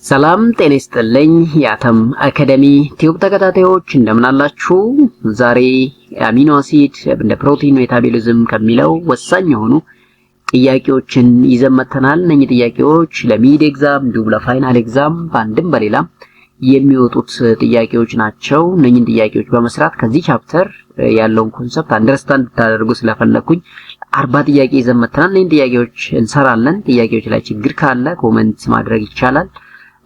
ሰላም ጤና ይስጥልኝ የአተም አካዳሚ ቲዩብ ተከታታዮች እንደምን አላችሁ? ዛሬ አሚኖ አሲድ እንደ ፕሮቲን ሜታቦሊዝም ከሚለው ወሳኝ የሆኑ ጥያቄዎችን ይዘን መጥተናል። እነዚህ ጥያቄዎች ለሚድ ኤግዛም እንዲሁም ለፋይናል ኤግዛም በአንድም በሌላም የሚወጡት ጥያቄዎች ናቸው። እነዚህን ጥያቄዎች በመስራት ከዚህ ቻፕተር ያለውን ኮንሰፕት አንደርስታንድ ታደርጉ ስለፈለኩኝ 40 ጥያቄ ይዘን መጥተናል። እነዚህን ጥያቄዎች እንሰራለን። ጥያቄዎች ላይ ችግር ካለ ኮሜንት ማድረግ ይቻላል።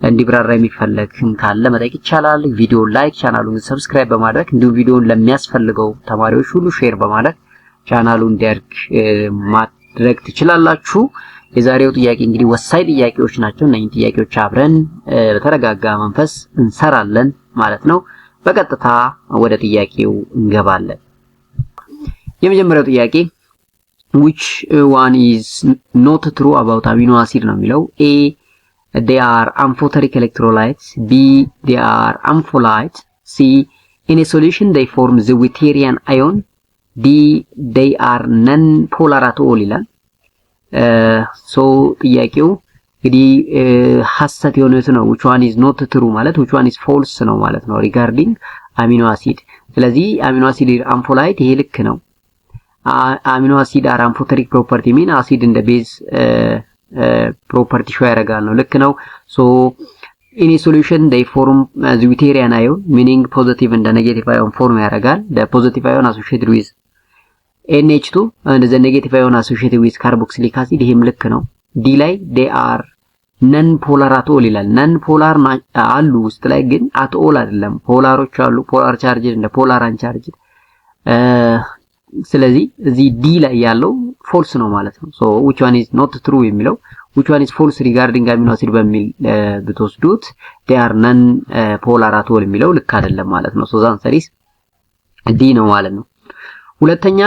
እንዲብራራ የሚፈልግም ካለ መጠየቅ ይቻላል። ቪዲዮ ላይክ፣ ቻናሉን ሰብስክራይብ በማድረግ እንዲሁም ቪዲዮውን ለሚያስፈልገው ተማሪዎች ሁሉ ሼር በማድረግ ቻናሉን እንዲያድግ ማድረግ ትችላላችሁ። የዛሬው ጥያቄ እንግዲህ ወሳኝ ጥያቄዎች ናቸው። እነዚህ ጥያቄዎች አብረን በተረጋጋ መንፈስ እንሰራለን ማለት ነው። በቀጥታ ወደ ጥያቄው እንገባለን። የመጀመሪያው ጥያቄ which one is not true about amino acid ነው የሚለው A they are amphoteric electrolytes, B they are ampholytes, C in a solution they form Zwitterian ion, D they are non-polar at all ይላል። so ጥያቄው እንግዲህ ሐሰት የሆነው ነው which one is not true ማለት which one is false ነው ማለት ነው regarding amino acid። ስለዚህ amino acid ampholyte ይሄ ልክ ነው። amino acid are amphoteric property mean acid in the base property show ያደርጋል ነው ልክ ነው። so in a solution they form Zwitterian ion meaning positive and negative ion form ያደርጋል። the positive ion associated with NH2 and the negative ion associated with carboxylic acid ይሄም ልክ ነው። D ላይ they are non polar at all ይላል። non polar አሉ ውስጥ ላይ ግን at all አይደለም። ፖላሮች አሉ polar charged and polar uncharged ስለዚህ እዚህ D ላይ ያለው false ነው ማለት ነው። so which one is not true የሚለው which one is false regarding amino acid በሚል ብትወስዱት they are non polar at all የሚለው ልክ አይደለም ማለት ነው። so the answer is D ነው ማለት ነው። ሁለተኛ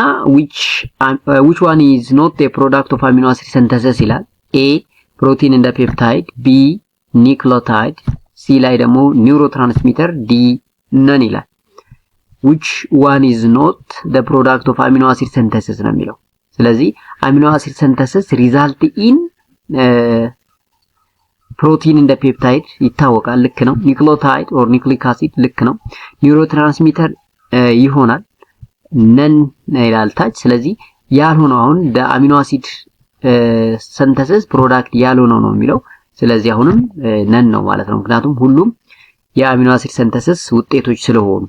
which one is not a product of amino acid synthesis ይላል። A protein and peptide, B nucleotide, C ላይ ደግሞ neurotransmitter, D none ይላል። which one is not the product of amino acid synthesis ነው የሚለው። ስለዚህ amino acid synthesis result in protein and peptide ይታወቃል ልክ ነው። nucleotide or nucleic acid ልክ ነው። neurotransmitter ይሆናል ነን ይላል ታች። ስለዚህ ያልሆነው አሁን the amino acid synthesis product ያልሆነው ነው የሚለው። ስለዚህ አሁንም ነን ነው ማለት ነው ምክንያቱም ሁሉም የአሚኖ አሲድ ሲንተሲስ ውጤቶች ስለሆኑ።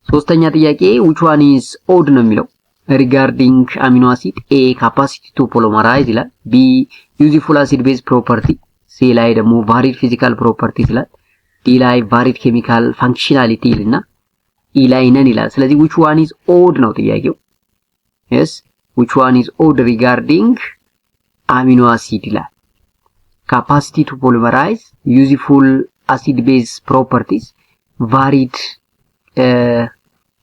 ሶስተኛ ጥያቄ which one is odd ነው የሚለው regarding amino acid A capacity to polymerize ይላል። B useful acid base property፣ C ላይ ደግሞ varied physical properties ይላል። D ላይ varied chemical functionality ይልና E ላይ ነን ይላል። ስለዚህ which one is odd ነው ጥያቄው። yes which one is odd regarding amino acid ይላል። capacity to polymerize, useful acid base properties, varied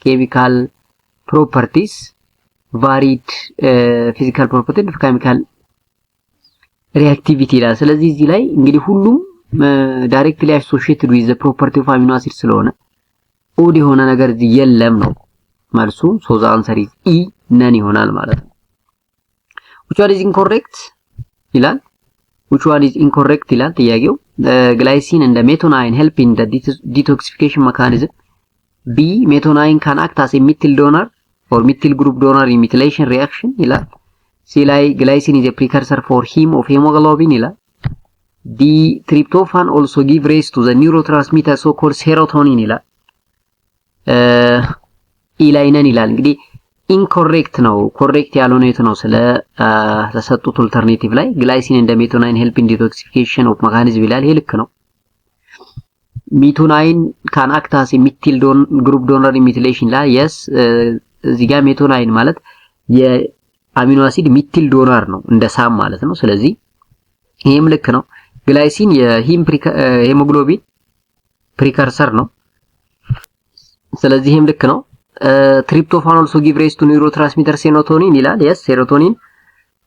chemical properties, varied physical properties, chemical reactivity ይላል። ስለዚህ እዚህ ላይ እንግዲህ ሁሉም directly associated with the property of amino acid ስለሆነ ኦድ የሆነ ነገር እዚህ የለም ነው መልሱ። so the answer is E ነን ይሆናል ማለት ነው። which one is incorrect ይላል። which one is incorrect ይላል ጥያቄው። glycine and methionine help in the detoxification mechanism. B methionine can act as a methyl donor or methyl group donor in methylation reaction ይላል። C ላይ glycine is a precursor for heme of hemoglobin ይላል። D tryptophan also give rise to the neurotransmitter so called serotonin ይላል። E ላይ ነን ይላል። እንግዲህ ኢንኮሬክት ነው ኮሬክት ያልሆነ የት ነው ስለ ተሰጡት ኦልተርኔቲቭ ላይ ግላይሲን እንደ ሜቶናይን ሄልፕ ኢን ዲቶክሲፊኬሽን ኦፍ መካኒዝም ይላል። ይሄ ልክ ነው። ሜቶናይን ካን አክት አስ ሚቲል ግሩፕ ዶነር ኢሚቲሌሽን ላይ yes እዚህ ጋር ሜቶናይን ማለት የአሚኖ አሲድ ሚቲል ዶነር ነው እንደ ሳም ማለት ነው። ስለዚህ ይሄም ልክ ነው። ግላይሲን የሄሞግሎቢን ፕሪከርሰር ነው። ስለዚህ ይሄም ልክ ነው። tryptophan also give rise to neurotransmitter serotonin ይላል። yes serotonin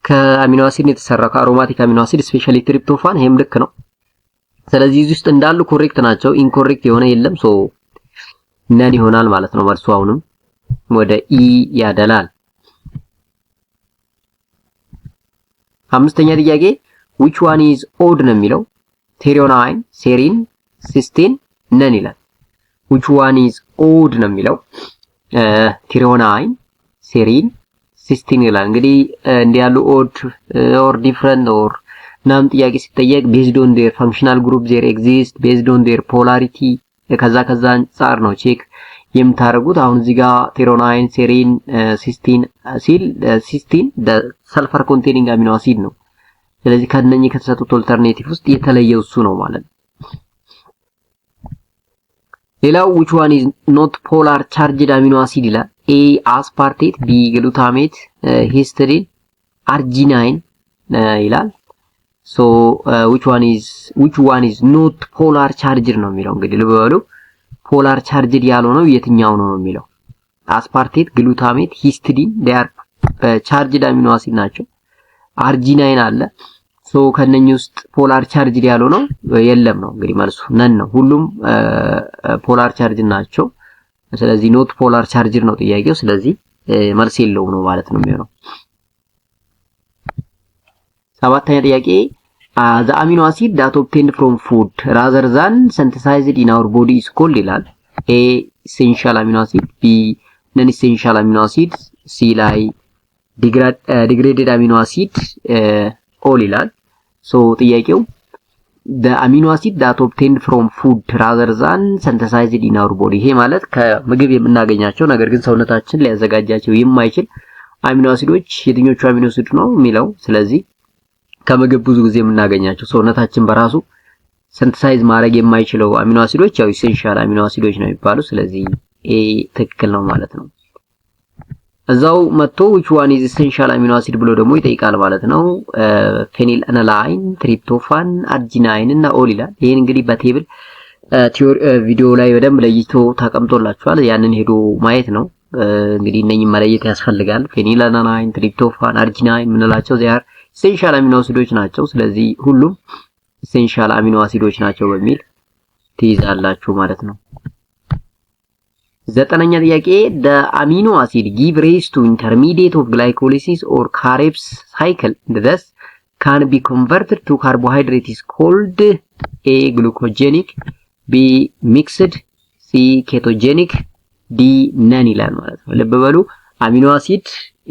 ከአሚኖ አሲድ የተሰራው ከአሮማቲክ አሚኖ አሲድ ስፔሻሊ tryptophan ይሄም ልክ ነው። ስለዚህ እዚህ ውስጥ እንዳሉ ኮሬክት ናቸው። ኢንኮሬክት የሆነ የለም። ሶ ነን ይሆናል ማለት ነው መልሱ። አሁንም ወደ E ያደላል። አምስተኛ ጥያቄ which one is odd ነው የሚለው ቴሪዮናይን፣ ሴሪን፣ ሲስቲን፣ ነን ይላል። which one is odd ነው የሚለው ቴሪዮናይን፣ ሴሪን፣ ሲስቲን ይላል። እንግዲህ እንዲህ ያሉ odd or different or ናም ጥያቄ ሲጠየቅ based on their functional group there exist based on their polarity ከዛ አንፃር ነው ቼክ የምታደርጉት። አሁን እዚህ ጋር ቴሪዮናይን፣ ሴሪን፣ ሲስቲን ሲል ሲስቲን ሰልፈር ኮንቴኒንግ አሚኖ አሲድ ነው። ስለዚህ ከነኚህ ከተሰጡት ኦልተርኔቲቭ ውስጥ የተለየው እሱ ነው ማለት ነው። ሌላው which one is not polar charged amino acid ይላል። A aspartate፣ B glutamate፣ histidine፣ arginine ይላል። so which one is not polar charged ነው የሚለው። እንግዲህ ልበሉ polar charged ያልሆነው የትኛው ነው የሚለው። aspartate፣ glutamate፣ histidine they are charged amino acid ናቸው። arginine አለ። ሶ ከነኚህ ውስጥ ፖላር ቻርጅድ ያልሆነው የለም ነው እንግዲህ መልሱ ነን ነው። ሁሉም ፖላር ቻርጅድ ናቸው። ስለዚህ ኖት ፖላር ቻርጅድ ነው ጥያቄው። ስለዚህ መልስ የለውም ነው ማለት ነው የሚሆነው። ሰባተኛ ጥያቄ the amino acid that obtained from food rather than synthesized in our body is called ይላል። A essential amino acid፣ B non essential amino acid፣ C ላይ degraded amino acid all ይላል። ሶ ጥያቄው the amino acid that obtained from food rather than synthesized in our body ይሄ ማለት ከምግብ የምናገኛቸው ነገር ግን ሰውነታችን ሊያዘጋጃቸው የማይችል አሚኖ አሲዶች የትኞቹ አሚኖ አሲድ ነው የሚለው። ስለዚህ ከምግብ ብዙ ጊዜ የምናገኛቸው ሰውነታችን በራሱ ሲንተሳይዝ ማድረግ የማይችለው አሚኖ አሲዶች ያው ኢሴንሻል አሚኖ አሲዶች ነው የሚባሉ። ስለዚህ ኤ ትክክል ነው ማለት ነው። እዛው መጥቶ which one is essential amino acid ብሎ ደግሞ ይጠይቃል ማለት ነው። ፌኒል አናላይን፣ ትሪፕቶፋን፣ አርጂናይን እና ኦል ይላል። ይሄን እንግዲህ በቴብል ቲዮሪ ቪዲዮ ላይ በደንብ ለይቶ ተቀምጦላችኋል። ያንን ሄዶ ማየት ነው። እንግዲህ እነኚህ መለየት ያስፈልጋል። ፌኒል አናላይን፣ ትሪፕቶፋን፣ አርጂናይን ምንላቸው ዚያር essential amino acidoች ናቸው። ስለዚህ ሁሉም essential amino acidoች ናቸው በሚል ትይዛላችሁ ማለት ነው። ዘጠነኛ ጥያቄ the amino acid give rise to intermediate of glycolysis or Krebs cycle thus can be converted to carbohydrate is called A glucogenic፣ B mixed፣ C ketogenic፣ D none ይላል ማለት ነው። ልብ በሉ አሚኖ አሲድ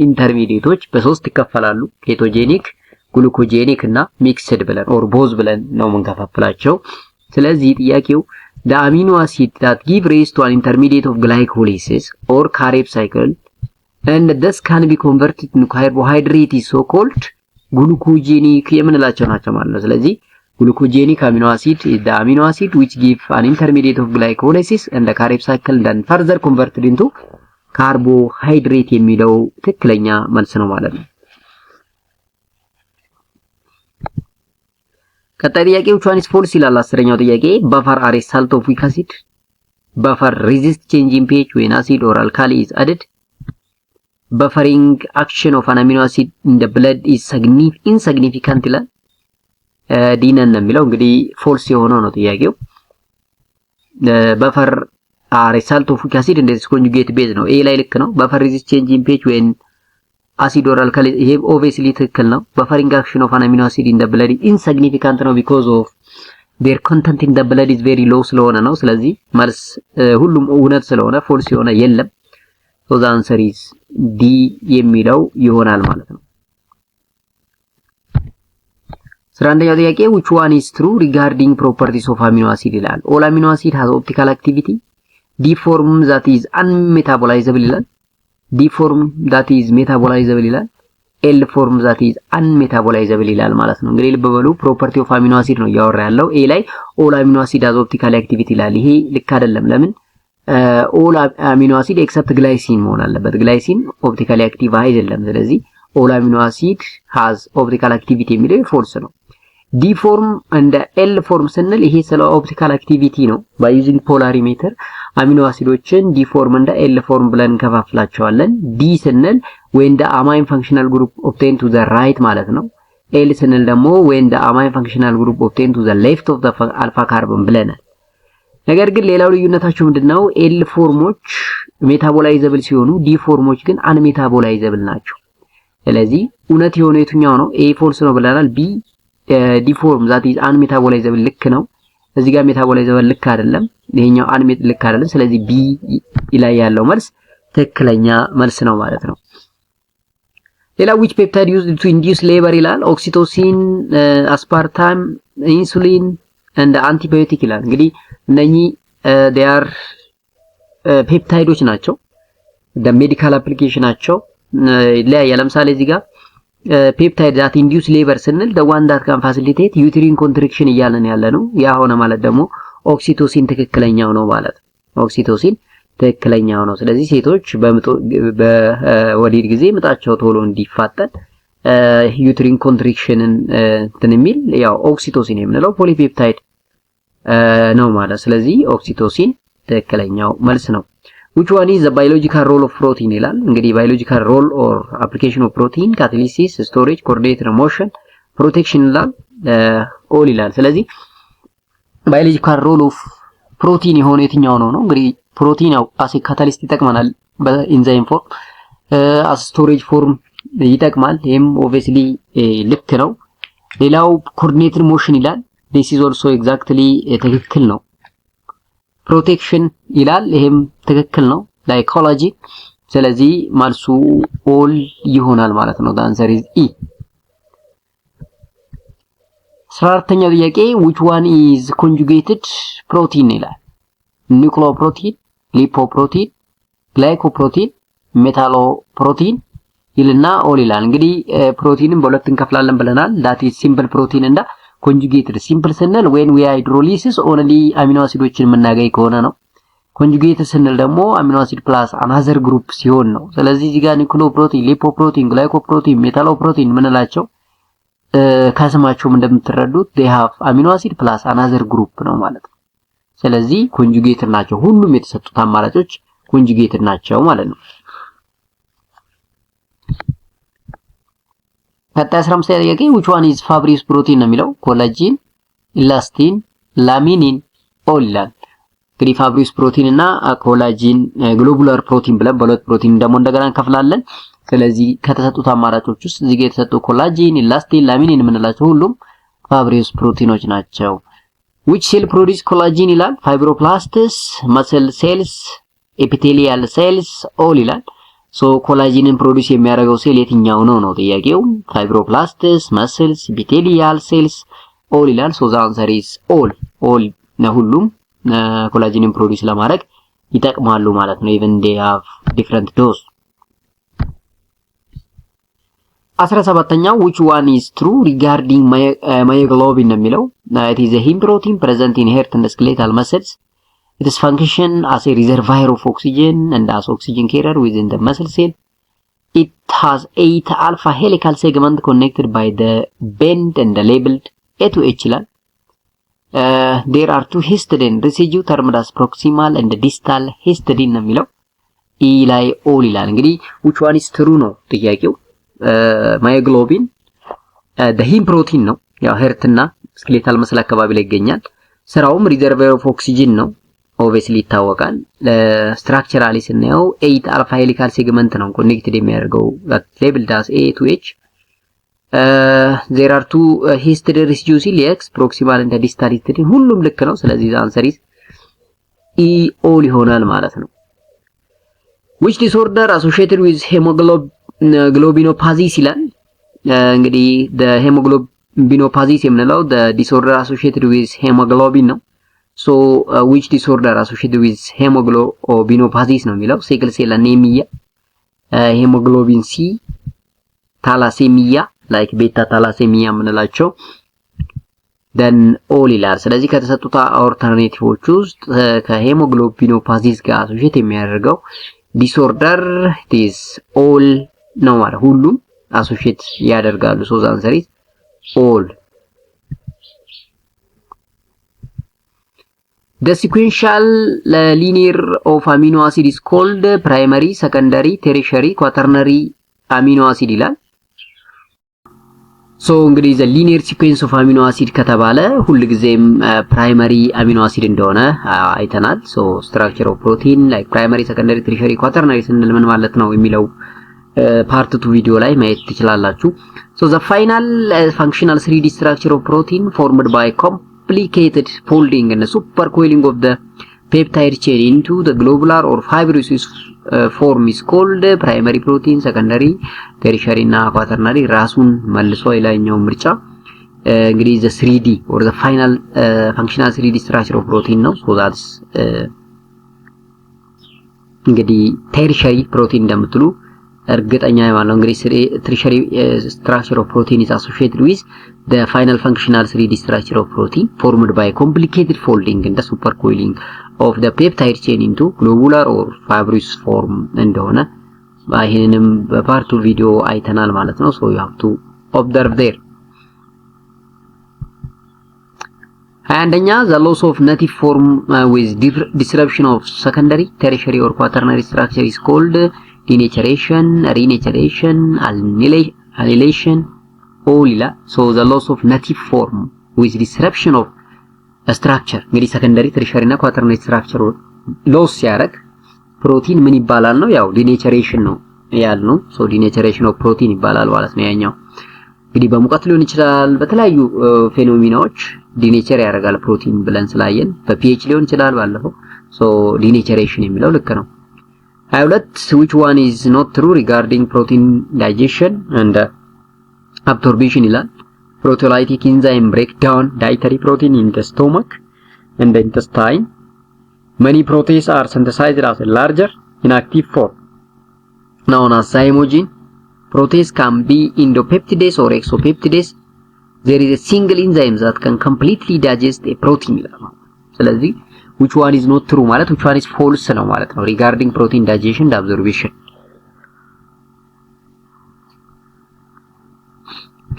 ኢንተርሚዲየቶች በሶስት ይከፈላሉ። ኬቶጄኒክ፣ ግሉኮጄኒክ እና ሚክስድ ብለን ኦር ቦዝ ብለን ነው የምንከፋፍላቸው። ስለዚህ ጥያቄው the amino acid that give rise to an intermediate of glycolysis or Krebs cycle and thus can be converted into carbohydrate is so called glucogenic የምንላቸው ናቸው ማለት ነው። ስለዚህ glucogenic amino acid is the amino acid which give an intermediate of glycolysis and the Krebs cycle then further converted into carbohydrate የሚለው ትክክለኛ መልስ ነው ማለት ነው። ቀጣይ ጥያቄ which one is false ይላል። አስረኛው ጥያቄ buffer are a salt of weak acid፣ buffer resist change in pH when acid or alkali is added፣ buffering action of an amino acid in the blood is insignificant ይላል። ዲነን ነው የሚለው እንግዲህ false የሆነው ነው ጥያቄው። buffer are a salt of weak acid እንደዚህ conjugate base ነው። ኤ ላይ ልክ ነው። buffer resist change in pH when acid or alkali ይሄ obviously ትክክል ነው። buffering action of an amino acid in the blood is insignificant ነው because of their content in the blood is very low ስለሆነ ነው። ስለዚህ መልስ ሁሉም እውነት ስለሆነ false የሆነ የለም። so the answer is D የሚለው ይሆናል ማለት ነው። 11ኛው ጥያቄ which one is true regarding properties of amino acid ይላል። all amino acid has optical activity፣ D form that is unmetabolizable ይላል፣ D form that is metabolizable ይላል፣ L form that is unmetabolizable ይላል ማለት ነው። እንግዲህ ልብ በሉ ፕሮፐርቲ ኦፍ አሚኖ አሲድ ነው እያወራ ያለው። ኤ ላይ ኦል አሚኖ አሲድ has optical activity ይላል። ይሄ ልክ አይደለም። ለምን ኦል አሚኖ አሲድ ኤክሰፕት ግላይሲን መሆን አለበት። ግላይሲን ኦፕቲካሊ አክቲቭ አይደለም። ስለዚህ ኦል አሚኖ አሲድ has optical activity የሚለው ፎልስ ነው። ዲ ፎርም እንደ ኤል ፎርም ስንል ይሄ ስለ ኦፕቲካል አክቲቪቲ ነው። ባይ ዩዚንግ ፖላሪሜትር አሚኖ አሲዶችን ዲ ፎርም እንደ ኤል ፎርም ብለን እንከፋፍላቸዋለን። ዲ ስንል when the amine functional group obtained to the right ማለት ነው። ኤል ስንል ደግሞ when the amine functional group obtained to the left of the alpha carbon ብለናል። ነገር ግን ሌላው ልዩነታቸው ምንድነው? ኤል ፎርሞች ሜታቦላይዘብል ሲሆኑ ዲ ፎርሞች ግን አንሜታቦላይዘብል ናቸው። ስለዚህ እውነት የሆነው የትኛው ነው? ኤ ፎልስ ነው ብለናል። ቢ ዲፎርም ዛት ኢዝ አንሜታቦላይዘብል ልክ ነው። እዚህ ጋር ሜታቦላይዘብል ልክ አይደለም፣ ይሄኛው አንሜት ልክ አይደለም። ስለዚህ ቢ ላይ ያለው መልስ ትክክለኛ መልስ ነው ማለት ነው። ሌላ which peptide used to induce labor ይላል። ኦክሲቶሲን፣ አስፓርታም፣ ኢንሱሊን and antibiotic ይላል። እንግዲህ እነኚህ they are ፔፕታይዶች ናቸው። ሜዲካል አፕሊኬሽናቸው ይለያያል። ለምሳሌ እዚህ ጋር ፔፕታይድ that induce labor ስንል the one that can facilitate uterine contraction እያለን ያለ ነው። ያ ሆነ ማለት ደግሞ ኦክሲቶሲን ትክክለኛው ነው ማለት ነው። ኦክሲቶሲን ትክክለኛው ነው። ስለዚህ ሴቶች በወሊድ ጊዜ ምጣቸው ቶሎ እንዲፋጠን ዩትሪን ኮንትሪክሽንን እንትን የሚል ያው ኦክሲቶሲን የምንለው ፖሊፔፕታይድ ነው ማለት። ስለዚህ ኦክሲቶሲን ትክክለኛው መልስ ነው። which one is the biological role of protein ይላል። እንግዲህ biological role or application of protein catalysis storage coordinated motion protection ይላል all ይላል። ስለዚህ biological role of protein የሆነ የትኛው ነው? እንግዲህ ፕሮቲን ያው አስ ካታሊስት ይጠቅማል በኢንዛይም ፎርም አስ ስቶሬጅ ፎርም ይጠቅማል። ይሄም ኦብቪየስሊ ልክ ነው። ሌላው ኮኦርዲኔትድ ሞሽን ይላል። this is also exactly ትክክል ነው። ፕሮቴክሽን ይላል። ይሄም ትክክል ነው። ላይኮሎጂ ስለዚህ መልሱ ኦል ይሆናል ማለት ነው። the answer is E። 14ኛው ጥያቄ which one is conjugated protein ይላል። ኒውክሊዮፕሮቲን፣ ሊፖፕሮቲን፣ ግላይኮፕሮቲን፣ ሜታሎፕሮቲን ይልና ኦል ይላል። እንግዲህ ፕሮቲንን በሁለት እንከፍላለን ብለናል። that is simple protein እና conjugated። ሲምፕል ስንል when we hydrolysis only አሚኖ አሲዶችን የምናገኝ ከሆነ ነው። conjugated ስንል ደግሞ አሚኖ አሲድ ፕላስ አናዘር ግሩፕ ሲሆን ነው። ስለዚህ እዚህ ጋር ኒውክሊዮፕሮቲን፣ ሊፖፕሮቲን፣ ግላይኮፕሮቲን፣ ሜታሎፕሮቲን ምንላቸው ከስማቸውም እንደምትረዱት they have አሚኖ አሲድ ፕላስ አናዘር ግሩፕ ነው ማለት ነው። ስለዚህ ኮንጁጌትድ ናቸው። ሁሉም የተሰጡት አማራጮች ኮንጁጌትድ ናቸው ማለት ነው። ቀጣይ 15 ጥያቄ which one is Fabry's protein ነው የሚለው ኮላጂን፣ ኢላስቲን፣ ላሚኒን ኦል ይላል። እንግዲህ ፋብሪስ ፕሮቲን እና ኮላጂን ግሎቡላር ፕሮቲን ብለን በሁለት ፕሮቲን ደግሞ እንደገና እንከፍላለን። ስለዚህ ከተሰጡት አማራጮች ውስጥ እዚህ ጋር የተሰጡ ኮላጂን፣ ኢላስቲን፣ ላሚኒን የምንላቸው ሁሉም ፋብሪስ ፕሮቲኖች ናቸው። which cell produce collagen ይላል። ፋይብሮፕላስትስ፣ መስል ሴልስ፣ ኤፒቴሊያል ሴልስ ኦል ይላል። ሶ ኮላጂንን ፕሮዲዩስ የሚያደርገው ሴል የትኛው ነው ነው ጥያቄው። ፋይብሮፕላስትስ፣ መስልስ፣ ኤፒቴሊያል ሴልስ ኦል ይላል። ሶ the answer is all ነው። ሁሉም ኮላጂንን ፕሮዲዩስ ለማድረግ ይጠቅማሉ ማለት ነው። even they have different dose። 17ኛው which one is true regarding myoglobin ነው የሚለው it is a heme protein present in heart and skeletal muscles. Its function as a reservoir of oxygen and as oxygen carrier within the muscle cell. It has 8 alpha helical segments connected by the bend and the labeled A to H ይላል። There are two histidine residue termed as proximal and distal histidine ነው የሚለው E ላይ ኦል ይላል። እንግዲህ which one is true ነው ጥያቄው። ማዮግሎቢን the heme protein ነው። ያው heart እና skeletal muscle አካባቢ ላይ ይገኛል። ስራውም reservoir of oxygen ነው። ኦብቪየስሊ ይታወቃል። ስትራክቸራሊ ስናየው 8 አልፋ ሄሊካል ሴግመንት ነው ኮኔክትድ የሚያደርገው labeled as A to H. there are two histidine residues X proximal and distal histidine ሁሉም ልክ ነው። ስለዚህ answer is E all ይሆናል ማለት ነው። which disorder associated with hemoglobinopathy ይላል። እንግዲህ the hemoglobinopathy የምንለው the disorder associated with hemoglobin ነው። so which disorder associated with hemoglobinopathy ነው የሚለው sickle cell anemia, hemoglobin C, thalassemia like beta thalassemia የምንላቸው then all ይላል። ስለዚህ ከተሰጡት አልተርናቲቮች ውስጥ ከሄሞግሎቢኖፓቲ ጋር አሶሺየት የሚያደርገው ዲስኦርደር is all ነው ማለት ሁሉም አሶሺየት ያደርጋሉ። so the answer is all. The sequential linear of amino acid is called primary, secondary, tertiary, quaternary amino acid ይላል። so እንግዲህ the linear sequence of amino acid ከተባለ ሁሉ ጊዜም primary amino acid እንደሆነ አይተናል። so structure of protein like primary, secondary, tertiary, quaternary ስንል ምን ማለት ነው የሚለው ፓርት 2 ቪዲዮ ላይ ማየት ትችላላችሁ። So the final functional 3D structure of protein formed by complicated folding and supercoiling of the peptide chain into the globular or fibrous form is called primary protein, secondary, tertiary እና quaternary. ራሱን መልሶ የላይኛው ምርጫ እንግዲህ the 3D or the final functional 3D structure of protein ነው. So that's እንግዲህ tertiary protein እንደምትሉ እርግጠኛ ማለት ነው። እንግዲህ tertiary structure of protein is associated with the final functional 3D structure of protein formed by complicated folding and the supercoiling of the peptide chain into globular or fibrous form እንደሆነ ይሄንንም በፓርቱ ቪዲዮ አይተናል ማለት ነው። so you have to observe there. አንደኛ the loss of native form with disruption of secondary, tertiary or quaternary structure is called denaturation, renaturation, annihilation, all. So the loss of native form with disruption of structure እንግዲህ secondary, tertiary እና quaternary structure loss ሲያደርግ ፕሮቲን ምን ይባላል ነው? ያው denaturation ነው ያልነው። so denaturation of protein ይባላል ማለት ነው። ያኛው እንግዲህ በሙቀት ሊሆን ይችላል፣ በተለያዩ ፌኖሜናዎች ዲኔቸር ያደርጋል ፕሮቲን ብለን ስላየን፣ በፒኤች ሊሆን ይችላል ባለፈው። so denaturation የሚለው ልክ ነው። 22 which one is not true regarding protein digestion and absorption ይላል? proteolytic enzyme break down dietary protein in the stomach and the intestine. Many proteins are synthesized as a larger inactive form known as zymogen. Proteins can be endopeptides or exopeptides. There is a single enzyme that can completely digest a protein ይላል። ስለዚህ which one is not true ማለት which one is false ነው ማለት ነው regarding protein digestion and absorption።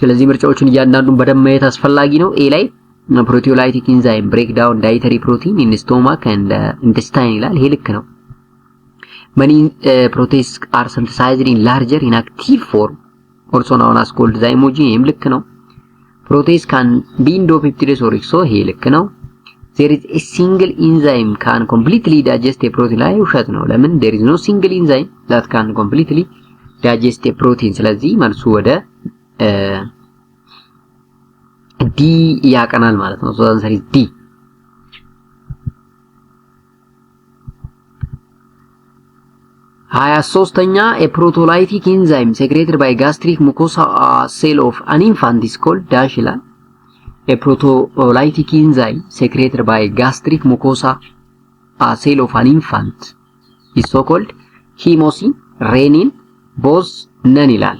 ስለዚህ ምርጫዎቹን እያንዳንዱን በደንብ ማየት አስፈላጊ ነው። ኤ ላይ proteolytic enzyme break down dietary protein in stomach and intestine ይላል። ይሄ ልክ ነው። Many proteins are synthesized in larger inactive form also known as called zymogen ይሄም ልክ ነው። Proteins can be endopeptides or exo ይሄ ልክ ነው። There is a single enzyme can completely digest a protein ላይ ውሸት ነው። ለምን? there is no single enzyme that can completely digest a protein። ስለዚህ መልሱ ወደ ዲ ያቀናል ማለት ነው። so the answer is D. ሶስተኛ a proteolytic enzyme secreted by gastric mucosa cell of an infant is called dash ይላል። a proteolytic enzyme secreted by gastric mucosa cell of an infant is so called chymosin, renin, both, none ይላል።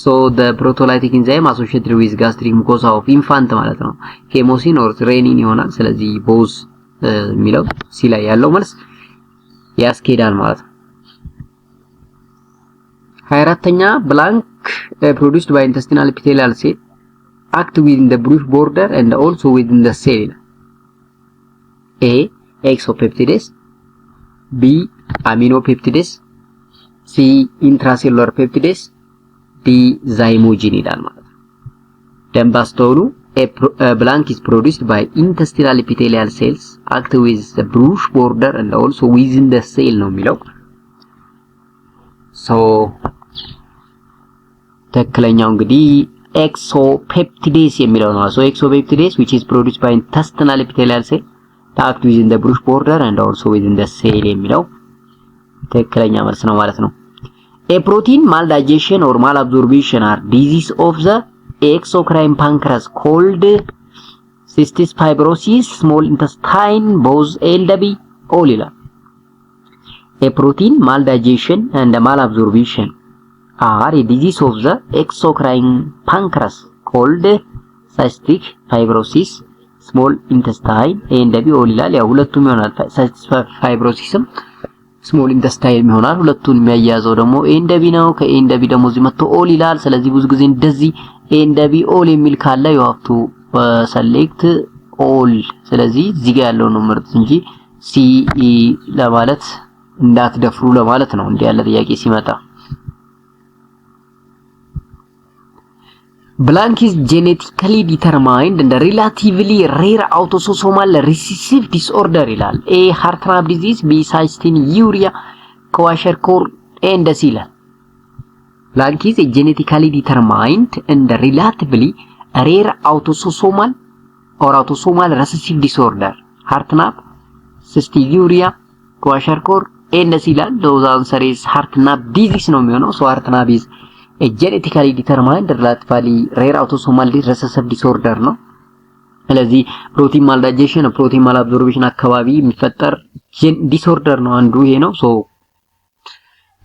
so the proteolytic enzyme associated with gastric mucosa of infant ማለት ነው chymosin or renin ይሆናል። ስለዚህ both የሚለው ሲ ላይ ያለው መልስ ያስኬዳል ማለት ነው። 24ኛ blank produced by intestinal epithelial cell act within the brush border and also within the cell. A exopeptides, B aminopeptides, C intracellular peptides, D zymogen ይላል ማለት ነው። ደንብ አስተውሉ። blank is produced by intestinal epithelial cells act with the brush border and also within the cell ነው የሚለው። so ትክክለኛው እንግዲህ exopeptides የሚለው ነው። so exopeptides which is produced by intestinal epithelial cell act within the brush border and also within the cell የሚለው ትክክለኛ መልስ ነው ማለት ነው። a protein maldigestion or malabsorption are disease of the exocrine pancreas called cystic fibrosis, small intestine, Bose, LW, all ይላል። a protein maldigestion and malabsorption are a disease of the exocrine pancreas called cystic fibrosis, small intestine, LW, all ይላል። ያው ሁለቱም ይሆናል። cystic fibrosisም small intestine ይሆናል። ሁለቱን የሚያያዘው ደግሞ ኤንደቢ ነው። ከኤንደቢ ደግሞ እዚህ መጥቶ ኦል ይላል። ስለዚህ ብዙ ጊዜ እንደዚህ ኤንደቢ ኦል የሚል ካለ you have to select all። ስለዚህ እዚህ ጋር ያለው ነው ምርጥ እንጂ ሲ ለማለት እንዳትደፍሩ ለማለት ነው እንዲህ ያለ ጥያቄ ሲመጣ። blank is genetically determined and relatively rare autosomal recessive disorder ይላል። A heart valve disease, B cystinuria, kwashiorkor and C ይላል። Lung is a genetically determined and relatively rare autosomal or autosomal recessive disorder. Heart-napp, cystic urea, kwashiorkor, and those answer is heart-napp disease no የሚሆነው. So heart-napp is a genetically determined relatively rare autosomal recessive disorder ነው። ስለዚህ ፕሮቲን ማልዳይጀሽን ፕሮቲን ማልአብዞርፕሽን አካባቢ የሚፈጠር ዲስኦርደር ነው አንዱ ይሄ ነው። ሶ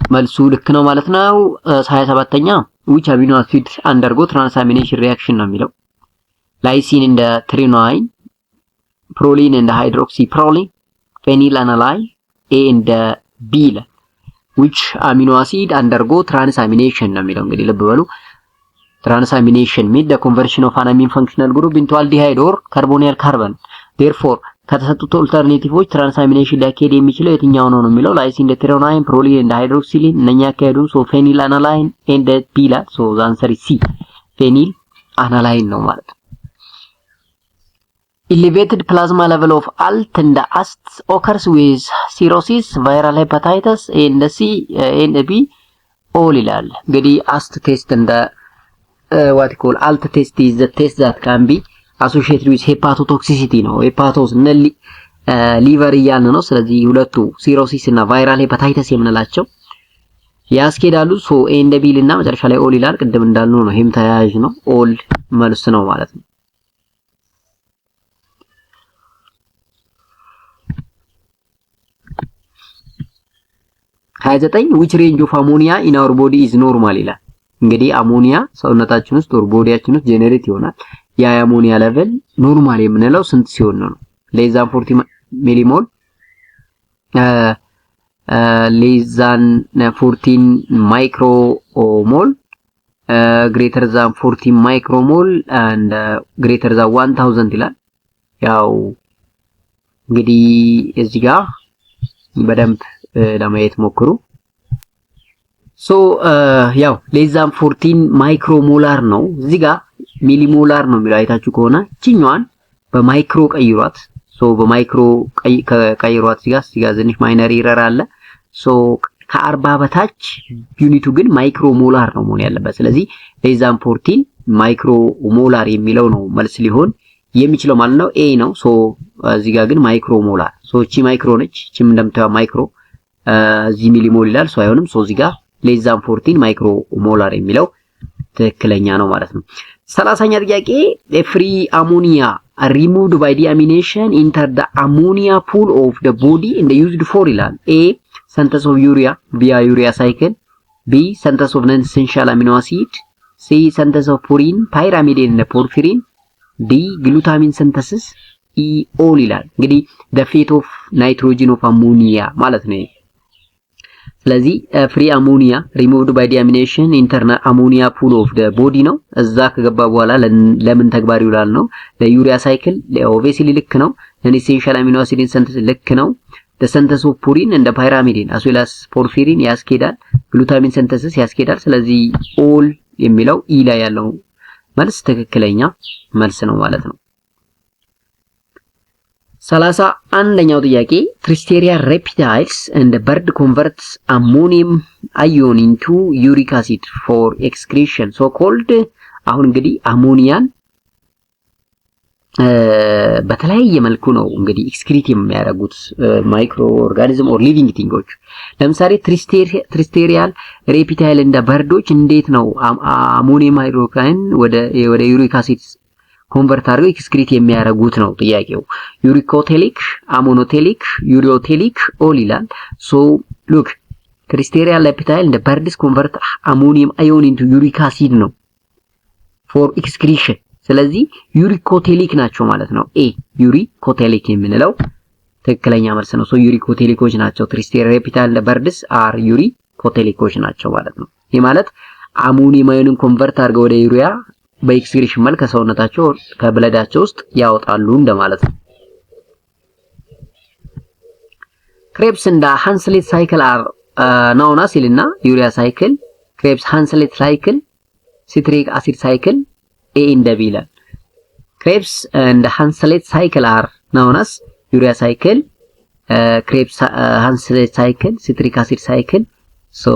መልሱ ልክ ነው ማለት ነው። 27ኛ which amino acid undergo transamination reaction ነው የሚለው lysine and threonine, proline and hydroxyproline, phenylalanine, A and B which amino acid undergo transamination ነው የሚለው እንግዲህ ልብ በሉ transamination means the conversion of an amine functional group into aldehyde or carbonyl carbon. Therefore ከተሰጡት ኦልተርኔቲቮች ትራንሳሚኔሽን ሊያካሄድ የሚችለው የትኛው ነው የሚለው ላይሲን ፕሮሊን ኤንድ ሃይድሮክሲሊን እነኛ ያካሄዱን ሶ ፌኒል አናላይን ኤንድ ቢላ ሶ ዘ አንሰር ኢዝ ሲ ፌኒል አናላይን ነው ማለት ነው። Elevated plasma level of ALT and AST occurs with cirrhosis, viral hepatitis and C and B all ይላል። እንግዲህ AST test and what you call ALT test is the test that can be associated with hepatotoxicity ነው። ሄፓቶስ እና ሊቨር እያልን ነው። ስለዚህ ሁለቱ ሲሮሲስ እና ቫይራል ሄፓታይተስ የምንላቸው ያስኬዳሉ። ሶ ኤ እንደ ቢል እና መጨረሻ ላይ ኦል ይላል። ቅድም እንዳልነው ነው ይሄም ተያያዥ ነው። ኦል መልስ ነው ማለት ነው። 29 which range of ammonia in our body is normal ይላል። እንግዲህ አሞኒያ ሰውነታችን ውስጥ ኦር ቦዲያችን ውስጥ ጄኔሬት ይሆናል። ያ አሞኒያ ሌቨል ኖርማል የምንለው ስንት ሲሆን ነው? ሌዛን 40 ሚሊሞል ሌዛን 14 ማይክሮሞል ግሬተር ዛን 40 ማይክሮሞል and ግሬተር ዛን 1000 ይላል። ያው እንግዲህ እዚህ ጋር በደንብ ለማየት ሞክሩ። ሶ ያው ሌዛን 14 ማይክሮሞላር ነው። እዚህ ጋር ሚሊሞላር ነው የሚለው አይታችሁ ከሆነ እቺኛዋን በማይክሮ ቀይሯት። ሶ በማይክሮ ቀይሯት እዚህ ጋር ትንሽ ማይነር ኢረር አለ። ሶ ከ40 በታች ዩኒቱ ግን ማይክሮሞላር ነው መሆን ያለበት። ስለዚህ ሌዛን 14 ማይክሮሞላር የሚለው ነው መልስ ሊሆን የሚችለው ማለት ነው። ኤ ነው። ሶ እዚህ ጋር ግን ማይክሮሞላር ሶ እቺ ማይክሮ ነች። እቺም እንደምታዩት ማይክሮ እዚህ ሚሊሞል ይላል። ሶ አይሆንም። ሶ እዚህ ጋር ሌዛን 14 ማይክሮሞላር የሚለው ትክክለኛ ነው ማለት ነው። 30ኛ ጥያቄ free ammonia removed by deamination enter the ammonia pool of the body and used for ይላል። A synthesis of urea via urea cycle, B synthesis of non-essential amino acid, C synthesis of purine, pyrimidine and porphyrin, D glutamine synthesis, E all ይላል። እንግዲህ the fate of nitrogen of ammonia ማለት ነው። ስለዚህ ፍሪ አሞኒያ ሪሙቭድ ባይ ዲያሚኔሽን ኢንተርናል አሞኒያ ፑል ኦፍ ዘ ቦዲ ነው። እዛ ከገባ በኋላ ለምን ተግባር ይውላል ነው? ለዩሪያ ሳይክል ኦብቪየስሊ ልክ ነው። ለኢሴንሻል አሚኖ አሲድ ሲንተሲስ ልክ ነው። the synthesis of purine and pyrimidine as well as porphyrin ያስኬዳል። ግሉታሚን ሲንተሲስ ያስኬዳል። ስለዚህ ኦል የሚለው ኢ ላይ ያለው መልስ ትክክለኛ መልስ ነው ማለት ነው። 31ኛው ጥያቄ Tristeria reptiles and the bird converts ammonium ion into uric acid for excretion so called አሁን እንግዲህ አሞኒያን በተለያየ መልኩ ነው እንግዲህ ኤክስክሪት የሚያደርጉት ማይክሮ ኦርጋኒዝም ኦር ሊቪንግ ቲንጎች። ለምሳሌ ትሪስቴሪያል ሬፕታይል እንደ በርዶች እንዴት ነው አሞኒየም ሃይድሮክሳይድ ወደ ዩሪክ አሲድ ኮንቨርት አድርገው ኤክስክሪት የሚያደርጉት ነው ጥያቄው። ዩሪኮቴሊክ፣ አሞኖቴሊክ፣ ዩሪዮቴሊክ ኦል ይላል። ሶ ሉክ ትሪስቴሪያል ሬፕታይል እንደ በርድስ ኮንቨርት አሞኒየም አዮን ኢንቱ ዩሪክ አሲድ ነው ፎር ኤክስክሪሽን። ስለዚህ ዩሪኮቴሊክ ናቸው ማለት ነው። ኤ ዩሪኮቴሊክ የምንለው ትክክለኛ መልስ ነው። ሶ ዩሪኮቴሊኮች ናቸው። ትሪስቴሪያል ሬፕታይል እንደ በርድስ አር ዩሪኮቴሊኮች ናቸው ማለት ነው። ይህ ማለት አሞኒየም አዮንን ኮንቨርት አድርገው ወደ ዩሪያ በኤክስክሪሽን መልክ ከሰውነታቸው ከብለዳቸው ውስጥ ያወጣሉ እንደማለት ነው። ክሬብስ እንደ ሃንስሌት ሳይክል አር ናውና ሲልና ዩሪያ ሳይክል፣ ክሬብስ ሃንስሌት ሳይክል፣ ሲትሪክ አሲድ ሳይክል ኤ እንደ ቢ ይላል። ክሬብስ እንደ ሃንስሌት ሳይክል አር ናውናስ ዩሪያ ሳይክል፣ ክሬብስ ሃንስሌት ሳይክል፣ ሲትሪክ አሲድ ሳይክል ሶ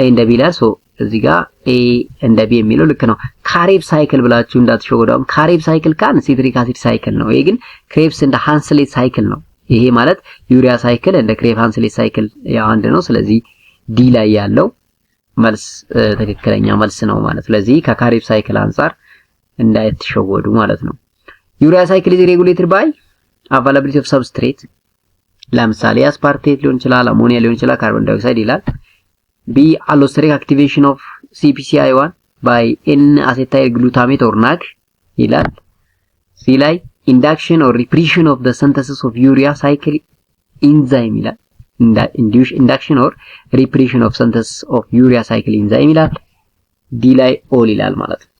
ኤ እንደ ቢ ይላል። ሶ እዚህ ጋር ኤ እንደ ቢ የሚለው ልክ ነው። ካሬብ ሳይክል ብላችሁ እንዳትሸወዳም። ካሬብ ሳይክል ካን ሲትሪክ አሲድ ሳይክል ነው። ይሄ ግን ክሬብስ እንደ ሃንስሌት ሳይክል ነው። ይሄ ማለት ዩሪያ ሳይክል እንደ ክሬብ ሃንስሌት ሳይክል ያው አንድ ነው። ስለዚህ ዲ ላይ ያለው መልስ ትክክለኛ መልስ ነው ማለት። ስለዚህ ከካሬብ ሳይክል አንፃር እንዳይተሸወዱ ማለት ነው። ዩሪያ ሳይክል is regulated by availability of substrate ለምሳሌ አስፓርቴት ሊሆን ይችላል፣ አሞኒያ ሊሆን ይችላል፣ ካርቦን ዳይኦክሳይድ ይላል። ቢ allosteric activation of CpCi1 by N-acetyl glutamate or NAG ይላል። ሲ ላይ induction or repression of the synthesis of urea cycle enzyme ይላል። induction or repression of synthesis of urea cycle enzyme ይላል። ዲ ላይ ኦል ይላል ማለት ነው።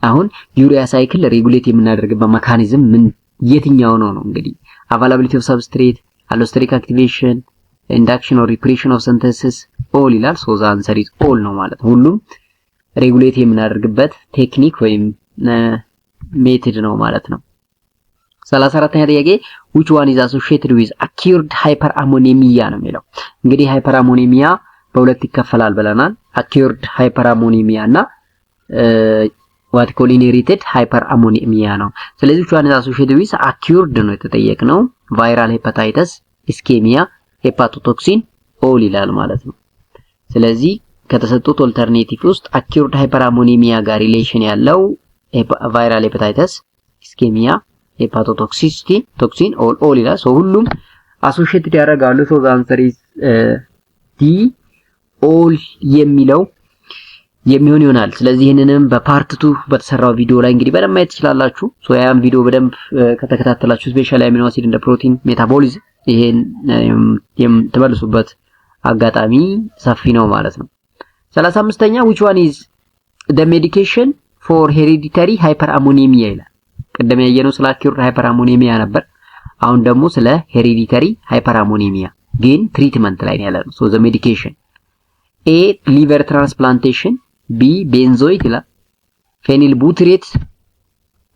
አሁን ዩሪያ ሳይክል ሬጉሌት የምናደርግበት ሜካኒዝም ምን የትኛው ነው እንግዲህ availability of substrate, allosteric activation, induction or repression of synthesis all ይላል። ሶ the answer is all ነው ማለት ነው። ሁሉም ሬጉሌት የምናደርግበት ቴክኒክ ወይም ሜተድ ነው ማለት ነው። 34ኛ ጥያቄ which one is associated with acute hyperammonemia ነው የሚለው። እንግዲህ ሃይፐርአሞኔሚያ በሁለት ይከፈላል ብለናል። acute hyperammonemia እና what call inherited hyperammonemia ነው። ስለዚህ which one is associated with acute ነው የተጠየቅነው። viral hepatitis, ischemia, hepatotoxin all ይላል ማለት ነው። ስለዚህ ከተሰጡት ኦልተርኔቲቭ ውስጥ acute hyperammonemia ጋር ሪሌሽን ያለው viral hepatitis, ischemia, hepatotoxicity, toxin all ይላል። ሶ ሁሉም associated ያደርጋሉ። ሶ the answer is D all የሚለው የሚሆን ይሆናል። ስለዚህ ይሄንንም በፓርት 2 በተሰራው ቪዲዮ ላይ እንግዲህ በደንብ ማየት ትችላላችሁ። ሶ ያን ቪዲዮ በደንብ ከተከታተላችሁ ስፔሻሊ አሚኖ አሲድ እንደ ፕሮቲን ሜታቦሊዝም ይሄን የምትመልሱበት አጋጣሚ ሰፊ ነው ማለት ነው። 35ኛ which one is the medication for hereditary hyperammonemia ይላል። ቀደም ያየነው ስለ acute hyperammonemia ነበር። አሁን ደግሞ ስለ hereditary hyperammonemia ግን ትሪትመንት ላይ ነው ያለው። so the medication A liver transplantation, B benzoate ይላል፣ phenylbutyrate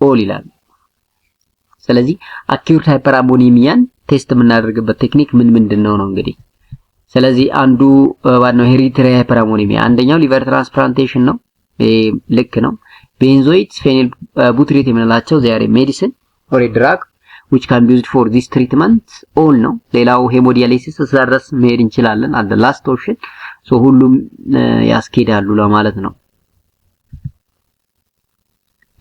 all ይላል። ስለዚህ acute hyperammonemian ቴስት የምናደርግበት ቴክኒክ ምንድነው ነው እንግዲህ። ስለዚህ አንዱ ዋናው hereditary hyperammonemia አንደኛው liver transplantation ነው። ልክ ነው። benzoate, phenylbutyrate የምንላቸው they are a medicine or a drug which can be used for this treatment all ነው። ሌላው ሄሞዲያሊሲስ ስለደረስ መሄድ እንችላለን at the last option ሶ ሁሉም ያስኬዳሉ ለማለት ነው።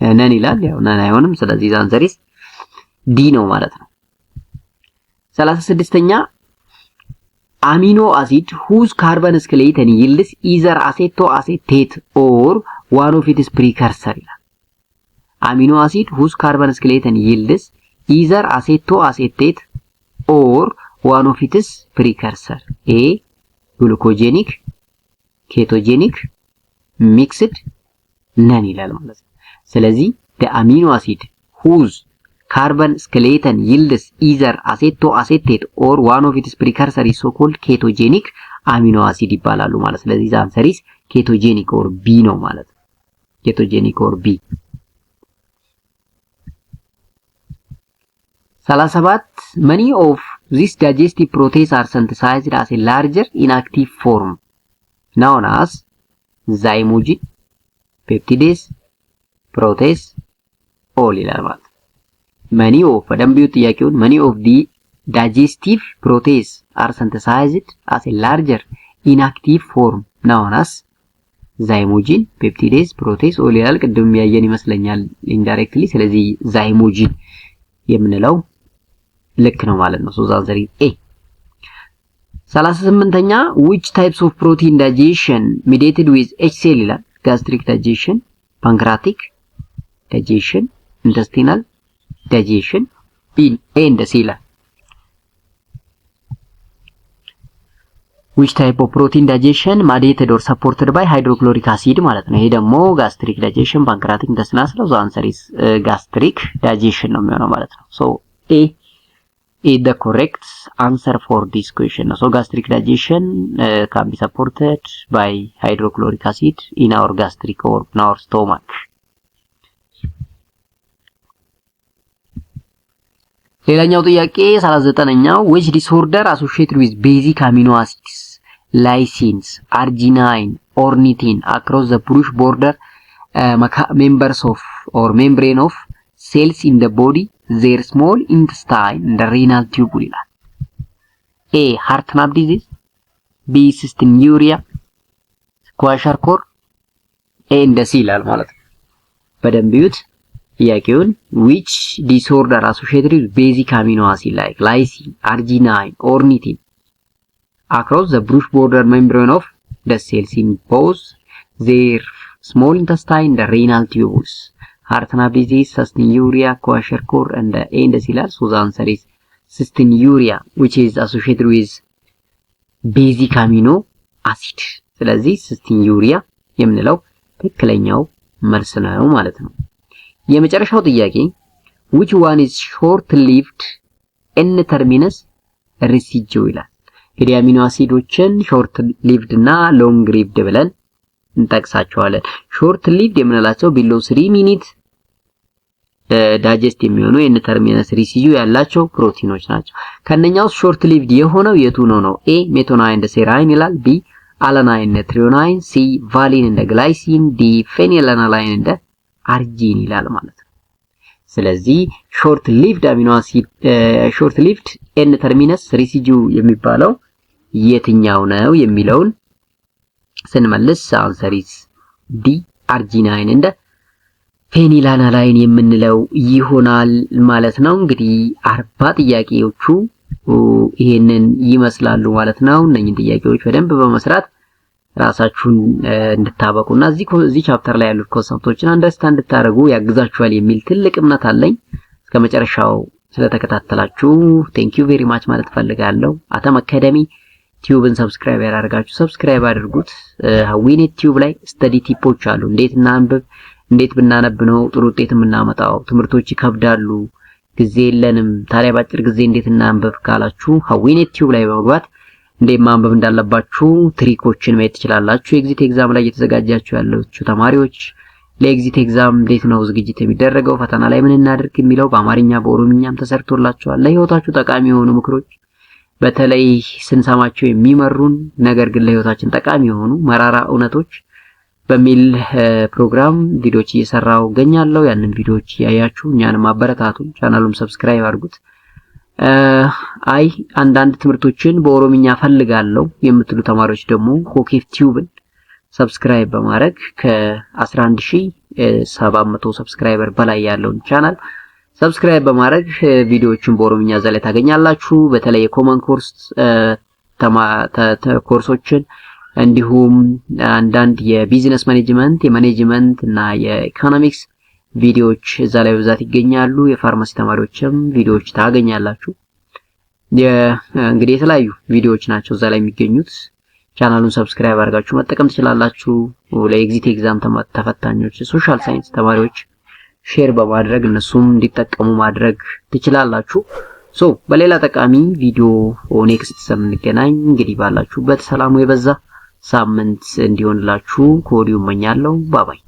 ነን ይላል ያው ነን አይሆንም። ስለዚህ ዛንዘሪስ ዲ ነው ማለት ነው። 36ኛ አሚኖ አሲድ whose carbon skeleton yields either acetoacetate or one of its precursor ይላል። አሚኖ አሲድ whose carbon skeleton yields either acetoacetate or one of its precursor A glucogenic, ketogenic, mixed, none ይላል ማለት ነው። ስለዚህ the amino acid whose carbon skeleton yields either acetoacetate or one of its precursor is so called ketogenic amino acid ይባላሉ ማለት። ስለዚህ the answer is ketogenic or B ነው ማለት ነው። ketogenic or B 37 many of these digestive proteins are synthesized as a larger inactive form known as zymogen, peptidase, protease all ይላል ማለት ነው። many of በደንብ ጥያቄውን many of the digestive proteins are synthesized as a larger inactive form known as zymogen, peptidase, protease all ይላል። ቅድም ያየን ይመስለኛል indirectly። ስለዚህ zymogen የምንለው ልክ ነው ማለት ነው። ሶ ዛንዘሪ ኤ 38ኛ which types of protein digestion mediated with HCl ይላል። gastric digestion, pancreatic digestion, intestinal digestion in A and C ይላል። which type of protein digestion mediated or supported by hydrochloric acid ማለት ነው። ይሄ ደግሞ gastric digestion, pancreatic, intestinal ስለዚህ the answer is gastric digestion ነው የሚሆነው ማለት ነው። so A is the correct answer for this question. So gastric digestion can be supported by hydrochloric acid in our gastric or in our stomach. ሌላኛው ጥያቄ 39ኛው which disorder associated with basic amino acids lysines, arginine, ornithine across the brush border members of or membrane of cells in the body, their small intestine and the renal tube ይላል። A. heart nerve disease, B. cystinuria, kwashiorkor፣ A እንደ C ይላል ማለት ነው። በደንብ ይዩት ጥያቄውን። which disorder associated with basic amino acid like lysine, arginine, ornithine across the brush border membrane of the cells in both their small intestine and the renal tubules? heart nerve disease, cystinuria, kwashiorkor and A and C ይላል። So the answer is cystinuria, which is associated with basic amino acid። ስለዚህ cystinuria የምንለው ትክክለኛው መልስ ነው ማለት ነው። የመጨረሻው ጥያቄ which one is short lived N-terminus residue ይላል። እንግዲህ አሚኖ አሲዶችን ሾርት ሊቭድ እና ሎንግ ሊቭድ ብለን እንጠቅሳቸዋለን። ሾርት ሊቭድ የምንላቸው below 3 minutes ዳይጀስት የሚሆኑ N-terminus residue ያላቸው ፕሮቲኖች ናቸው። ከነኛው ሾርት ሊቭድ የሆነው የቱ ነው? A ሜቶናይን እንደ ሴራይን ይላል። B አላናይን እንደ ትሪዮናይን፣ C ቫሊን እንደ ግላይሲን፣ D ፌኒላላናይን እንደ አርጂን ይላል ማለት ነው። ስለዚህ ሾርት ሊቭድ አሚኖ አሲድ ሾርት ሊቭድ N-terminus residue የሚባለው የትኛው ነው የሚለውን ስንመልስ አንሰር ኢዝ ዲ አርጂናይን እንደ ፌኒላላናይን የምንለው ይሆናል ማለት ነው። እንግዲህ 40 ጥያቄዎቹ ይሄንን ይመስላሉ ማለት ነው። እነኚህ ጥያቄዎች በደንብ በመስራት ራሳችሁን እንድታበቁና እዚህ ቻፕተር ላይ ያሉት ኮንሰፕቶችን አንደርስታንድ እንድታደርጉ ያግዛችኋል የሚል ትልቅ እምነት አለኝ። እስከመጨረሻው ስለተከታተላችሁ ቴንክ ዩ ቬሪ ማች ማለት ፈልጋለሁ። አተም አካዳሚ ቲዩብን ሰብስክራይብ ያደርጋችሁ ሰብስክራይብ አድርጉት። ሀዊኔት ቲዩብ ላይ ስተዲ ቲፖች አሉ። እንዴት እናንብብ፣ እንዴት ብናነብ ነው ጥሩ ውጤት የምናመጣው፣ ትምህርቶች ይከብዳሉ፣ ጊዜ የለንም፣ ታዲያ ባጭር ጊዜ እንዴት እናንብብ ካላችሁ ሀዊኔት ቲዩብ ላይ በመግባት እንዴት ማንበብ እንዳለባችሁ ትሪኮችን ማየት ትችላላችሁ። ኤግዚት ኤግዛም ላይ እየተዘጋጃችሁ ያላችሁ ተማሪዎች ለኤግዚት ኤግዛም እንዴት ነው ዝግጅት የሚደረገው፣ ፈተና ላይ ምን እናድርግ የሚለው በአማርኛ በኦሮምኛም ተሰርቶላችኋል። ለህይወታችሁ ጠቃሚ የሆኑ ምክሮች በተለይ ስንሰማቸው የሚመሩን ነገር ግን ለህይወታችን ጠቃሚ የሆኑ መራራ እውነቶች በሚል ፕሮግራም ቪዲዮዎች እየሰራው ገኛለሁ። ያንን ቪዲዮዎች ያያችሁ እኛንም አበረታቱን፣ ቻናሉን ሰብስክራይብ አድርጉት። አንዳንድ ትምህርቶችን በኦሮምኛ ፈልጋለሁ የምትሉ ተማሪዎች ደግሞ ኮኬፍ ቲዩብን ሰብስክራይብ በማድረግ ከ11700 ሰብስክራይበር በላይ ያለውን ቻናል ሰብስክራይብ በማድረግ ቪዲዮዎችን በኦሮምኛ እዛ ላይ ታገኛላችሁ። በተለይ የኮመን ኮርስ ኮርሶችን እንዲሁም አንዳንድ የቢዝነስ ማኔጅመንት፣ የማኔጅመንት እና የኢኮኖሚክስ ቪዲዮዎች እዛ ላይ በብዛት ይገኛሉ። የፋርማሲ ተማሪዎችም ቪዲዮዎች ታገኛላችሁ። እንግዲህ የተለያዩ ቪዲዮዎች ናቸው እዛ ላይ የሚገኙት። ቻናሉን ሰብስክራይብ አድርጋችሁ መጠቀም ትችላላችሁ። ለኤግዚት ኤግዛም ተፈታኞች፣ ሶሻል ሳይንስ ተማሪዎች ሼር በማድረግ እነሱም እንዲጠቀሙ ማድረግ ትችላላችሁ። በሌላ ጠቃሚ ቪዲዮ ኔክስት ሰምንገናኝ። እንግዲህ ባላችሁበት ሰላሙ የበዛ ሳምንት እንዲሆንላችሁ ከወዲሁ እመኛለሁ። ባባይ